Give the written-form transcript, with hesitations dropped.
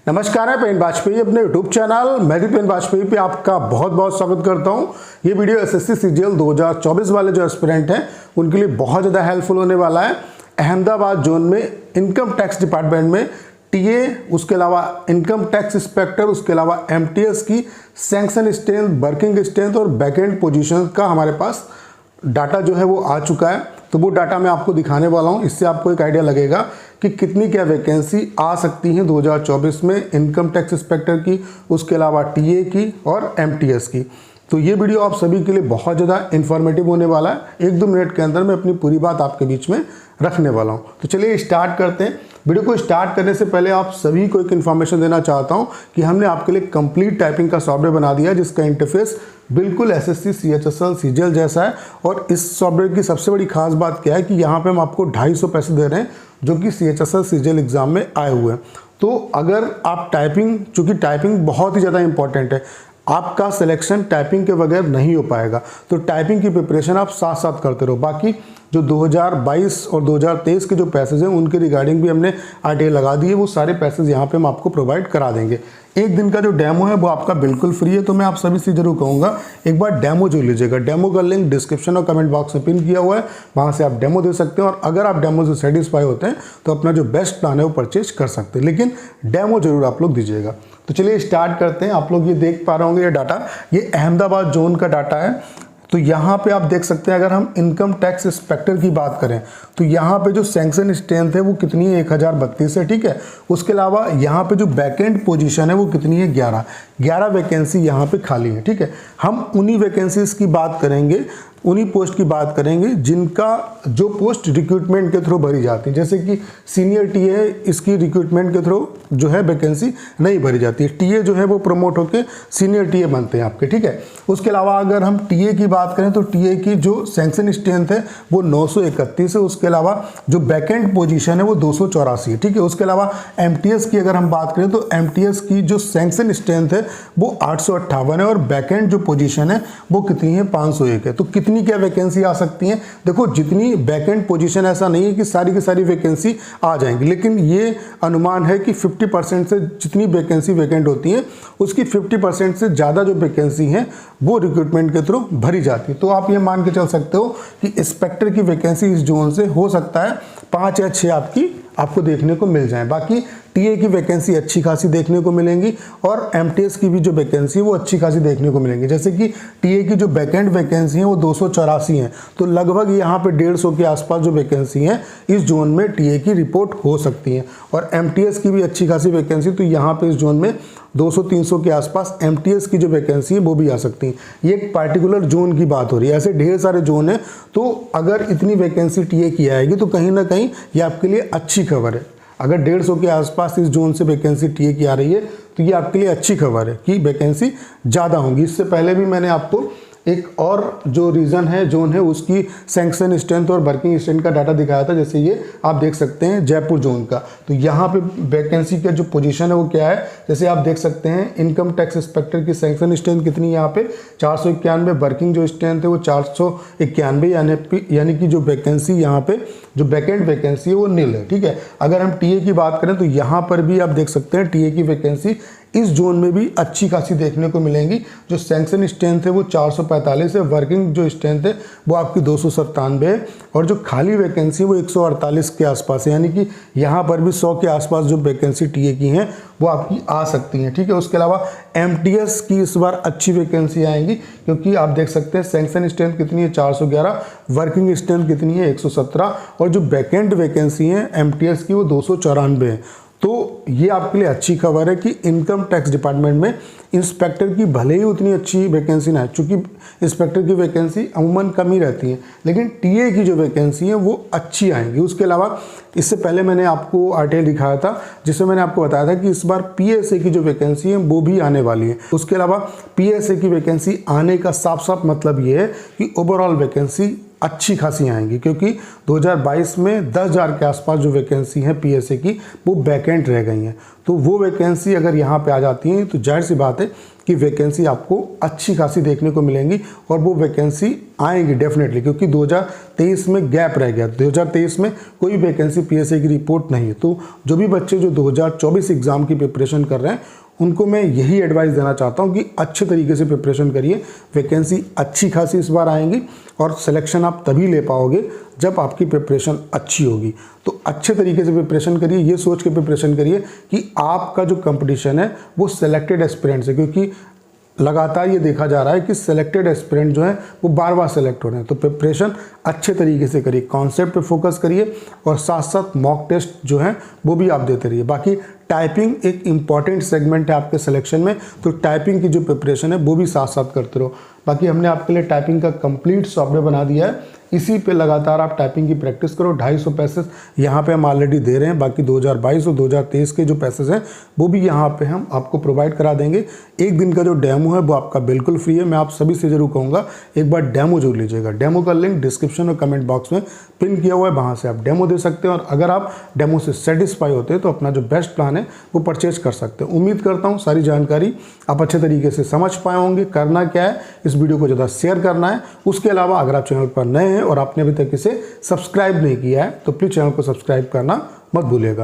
नमस्कार है पेन वाजपेयी अपने यूट्यूब चैनल मैं भी पेन वाजपेयी पे आपका बहुत बहुत स्वागत करता हूं। ये वीडियो एसएससी सीजीएल 2024 वाले जो एस्पिरेंट हैं उनके लिए बहुत ज़्यादा हेल्पफुल होने वाला है। अहमदाबाद जोन में इनकम टैक्स डिपार्टमेंट में टीए, उसके अलावा इनकम टैक्स इंस्पेक्टर, उसके अलावा एमटीएस की सैंक्शन स्ट्रेंथ, वर्किंग स्ट्रेंथ और बैकएंड पोजीशन का हमारे पास डाटा जो है वो आ चुका है। तो वो डाटा मैं आपको दिखाने वाला हूँ। इससे आपको एक आइडिया लगेगा कि कितनी क्या वैकेंसी आ सकती हैं 2024 में इनकम टैक्स इंस्पेक्टर की, उसके अलावा टीए की और एमटीएस की। तो ये वीडियो आप सभी के लिए बहुत ज़्यादा इन्फॉर्मेटिव होने वाला है। 1-2 मिनट के अंदर मैं अपनी पूरी बात आपके बीच में रखने वाला हूँ। तो चलिए स्टार्ट करते हैं। वीडियो को स्टार्ट करने से पहले आप सभी को एक इन्फॉर्मेशन देना चाहता हूँ कि हमने आपके लिए कंप्लीट टाइपिंग का सॉफ्टवेयर बना दिया है, जिसका इंटरफेस बिल्कुल एसएससी सीएचएसएल सीजीएल जैसा है। और इस सॉफ्टवेयर की सबसे बड़ी खास बात क्या है कि यहाँ पे हम आपको 250 पैसे दे रहे हैं, जो कि सीएचएसएल सीजीएल एग्जाम में आए हुए हैं। तो अगर आप टाइपिंग, चूँकि टाइपिंग बहुत ही ज़्यादा इंपॉर्टेंट है, आपका सिलेक्शन टाइपिंग के बगैर नहीं हो पाएगा। तो टाइपिंग की प्रिपरेशन आप साथ साथ करते रहो। बाकी जो 2022 और 2023 के जो पैसेज हैं उनके रिगार्डिंग भी हमने आरटीआई लगा दी है। वो सारे पैसेज यहाँ पे हम आपको प्रोवाइड करा देंगे। एक दिन का जो डेमो है वो आपका बिल्कुल फ्री है। तो मैं आप सभी से जरूर कहूँगा एक बार डेमो जो लीजिएगा। डेमो का लिंक डिस्क्रिप्शन और कमेंट बॉक्स में पिन किया हुआ है, वहाँ से आप डेमो दे सकते हैं। और अगर आप डेमो से सेटिस्फाई होते हैं तो अपना जो बेस्ट प्लान है वो परचेज कर सकते हैं, लेकिन डेमो जरूर आप लोग दीजिएगा। तो चलिए स्टार्ट करते हैं। आप लोग ये देख पा रहे होंगे ये डाटा, ये अहमदाबाद जोन का डाटा है। तो यहाँ पे आप देख सकते हैं, अगर हम इनकम टैक्स इंस्पेक्टर की बात करें तो यहाँ पे जो सैंक्शन स्ट्रेंथ है वो कितनी है, 1032 है, ठीक है। उसके अलावा यहाँ पे जो बैकएंड पोजीशन है वो कितनी है, 11 वैकेंसी यहाँ पे खाली है, ठीक है। हम उन्हीं वैकेंसीज की बात करेंगे, उन्हीं पोस्ट की बात करेंगे जिनका जो पोस्ट रिक्रूटमेंट के थ्रू भरी जाती है। जैसे कि सीनियर टीए, इसकी रिक्रूटमेंट के थ्रू जो है वैकेंसी नहीं भरी जाती है। टीए जो है वो प्रमोट होकर सीनियर टीए बनते हैं आपके, ठीक है। उसके अलावा अगर हम टीए की बात करें तो टीए की जो सैंक्शन स्ट्रेंथ है वो 931 है। उसके अलावा जो बैकएंड पोजीशन है वो 284 है, ठीक है। उसके अलावा एमटीएस की अगर हम बात करें तो एमटीएस की जो सैंक्शन स्ट्रेंथ है वो 858 है और बैकएंड जो पोजीशन है वो कितनी है, 501 है। तो कितनी क्या वैकेंसी आ सकती है? देखो, जितनी बैकएंड पोजीशन, ऐसा नहीं है कि सारी की सारी वैकेंसी आ जाएंगी, लेकिन ये अनुमान है कि 50% से जितनी वैकेंसी वैकेंट होती है उसकी 50% से ज़्यादा जो वैकेंसी है वो रिक्रूटमेंट के थ्रू भरी जाती है। तो आप ये मान के चल सकते हो कि इंस्पेक्टर की वैकेंसी इस जोन से हो सकता है 5 या 6 आपको देखने को मिल जाए। बाकी टीए की वैकेंसी अच्छी खासी देखने को मिलेंगी और एमटीएस की भी जो वैकेंसी है वो अच्छी खासी देखने को मिलेंगी। जैसे कि टीए की जो बैकएंड वैकेंसी है वो 284 हैं, तो लगभग यहाँ पे 150 के आसपास जो वैकेंसी हैं इस जोन में टीए की रिपोर्ट हो सकती हैं। और एमटीएस की भी अच्छी खासी वैकेंसी, तो यहाँ पे इस जोन में 200-300 के आसपास एमटीएस की जो वैकेंसी है वो भी आ सकती हैं। ये एक पार्टिकुलर जोन की बात हो रही है, ऐसे ढेर सारे जोन हैं। तो अगर इतनी वैकेंसी टीए की आएगी तो कहीं ना कहीं ये आपके लिए अच्छी खबर है। अगर 150 के आसपास इस जोन से वैकेंसी टीए की आ रही है तो ये आपके लिए अच्छी खबर है कि वैकेंसी ज़्यादा होंगी। इससे पहले भी मैंने आपको एक और जो रीजन है, जोन है, उसकी सैंक्शन स्ट्रेंथ और वर्किंग स्ट्रेंथ का डाटा दिखाया था। जैसे ये आप देख सकते हैं जयपुर जोन का। तो यहाँ पे वैकेंसी का जो पोजीशन है वो क्या है, जैसे आप देख सकते हैं इनकम टैक्स इंस्पेक्टर की सैंक्शन स्ट्रेंथ कितनी है यहाँ पे, 491। वर्किंग जो स्ट्रेंथ है वो 491, यानी कि जो वैकेंसी यहाँ पे जो बैकएंड वैकेंसी है वो नील है, ठीक है। अगर हम टीए की बात करें तो यहाँ पर भी आप देख सकते हैं टीए की वैकेंसी इस जोन में भी अच्छी खासी देखने को मिलेंगी। जो सैंक्शन स्ट्रेंथ है वो 445 है, वर्किंग जो स्ट्रेंथ है वो आपकी 297 है और जो खाली वैकेंसी है वो 148 के आसपास है। यानी कि यहाँ पर भी 100 के आसपास जो वैकेंसी टीए की हैं वो आपकी आ सकती हैं, ठीक है। उसके अलावा एमटीएस की इस बार अच्छी वैकेंसी आएंगी, क्योंकि आप देख सकते हैं सैंक्शन स्ट्रेंथ कितनी है, 411, वर्किंग स्ट्रेंथ कितनी है, 117 और जो बैकएंड वैकेंसी है एमटीएस की वो 294 है। तो ये आपके लिए अच्छी खबर है कि इनकम टैक्स डिपार्टमेंट में इंस्पेक्टर की भले ही उतनी अच्छी वैकेंसी ना है, चूँकि इंस्पेक्टर की वैकेंसी अमूमन कम ही रहती है, लेकिन टीए की जो वैकेंसी है वो अच्छी आएंगी। उसके अलावा इससे पहले मैंने आपको आरटीआई दिखाया था, जिसमें मैंने आपको बताया था कि इस बार पीएसए की जो वैकेंसी है वो भी आने वाली है। उसके अलावा पीएसए की वैकेंसी आने का साफ साफ मतलब ये है कि ओवरऑल वैकेंसी अच्छी खासी आएंगी, क्योंकि 2022 में 10,000 के आसपास जो वैकेंसी है पीएसए की वो वैकेंट रह गई हैं। तो वो वैकेंसी अगर यहाँ पे आ जाती हैं तो जाहिर सी बात है कि वैकेंसी आपको अच्छी खासी देखने को मिलेंगी, और वो वैकेंसी आएंगी डेफिनेटली, क्योंकि 2023 में गैप रह गया। 2023 में कोई वैकेंसी पीएसए की रिपोर्ट नहीं है। तो जो भी बच्चे जो 2024 एग्ज़ाम की प्रिपरेशन कर रहे हैं उनको मैं यही एडवाइस देना चाहता हूं कि अच्छे तरीके से प्रिपरेशन करिए। वैकेंसी अच्छी खासी इस बार आएंगी, और सिलेक्शन आप तभी ले पाओगे जब आपकी प्रिपरेशन अच्छी होगी। तो अच्छे तरीके से प्रिपरेशन करिए, ये सोच के प्रिपरेशन करिए कि आपका जो कंपटीशन है वो सिलेक्टेड एस्पिरेंट्स है, क्योंकि लगातार ये देखा जा रहा है कि सिलेक्टेड एस्पिरेंट जो है वो बार बार सेलेक्ट हो रहे हैं। तो प्रिपरेशन अच्छे तरीके से करिए, कॉन्सेप्ट पे फोकस करिए, और साथ साथ मॉक टेस्ट जो है वो भी आप देते रहिए। बाकी टाइपिंग एक इम्पॉर्टेंट सेगमेंट है आपके सिलेक्शन में, तो टाइपिंग की जो प्रिपरेशन है वो भी साथ साथ करते रहो। बाकी हमने आपके लिए टाइपिंग का कंप्लीट सॉफ्टवेयर बना दिया है, इसी पे लगातार आप टाइपिंग की प्रैक्टिस करो। 250 पैसेज यहाँ पे हम ऑलरेडी दे रहे हैं, बाकी 2022 और 2023 के जो पैसेज हैं वो भी यहाँ पे हम आपको प्रोवाइड करा देंगे। एक दिन का जो डेमो है वो आपका बिल्कुल फ्री है। मैं आप सभी से जरूर कहूँगा एक बार डेमो जरूर लीजिएगा। डेमो का लिंक डिस्क्रिप्शन और कमेंट बॉक्स में पिन किया हुआ है, वहाँ से आप डेमो दे सकते हैं, और अगर आप डेमो से सेटिस्फाई होते हैं तो अपना जो बेस्ट प्लान है वो परचेज कर सकते हैं। उम्मीद करता हूँ सारी जानकारी आप अच्छे तरीके से समझ पाए होंगे। करना क्या है, इस वीडियो को ज़्यादा शेयर करना है। उसके अलावा अगर आप चैनल पर नए हैं और आपने अभी तक इसे सब्सक्राइब नहीं किया है तो प्लीज़ चैनल को सब्सक्राइब करना मत भूलिएगा।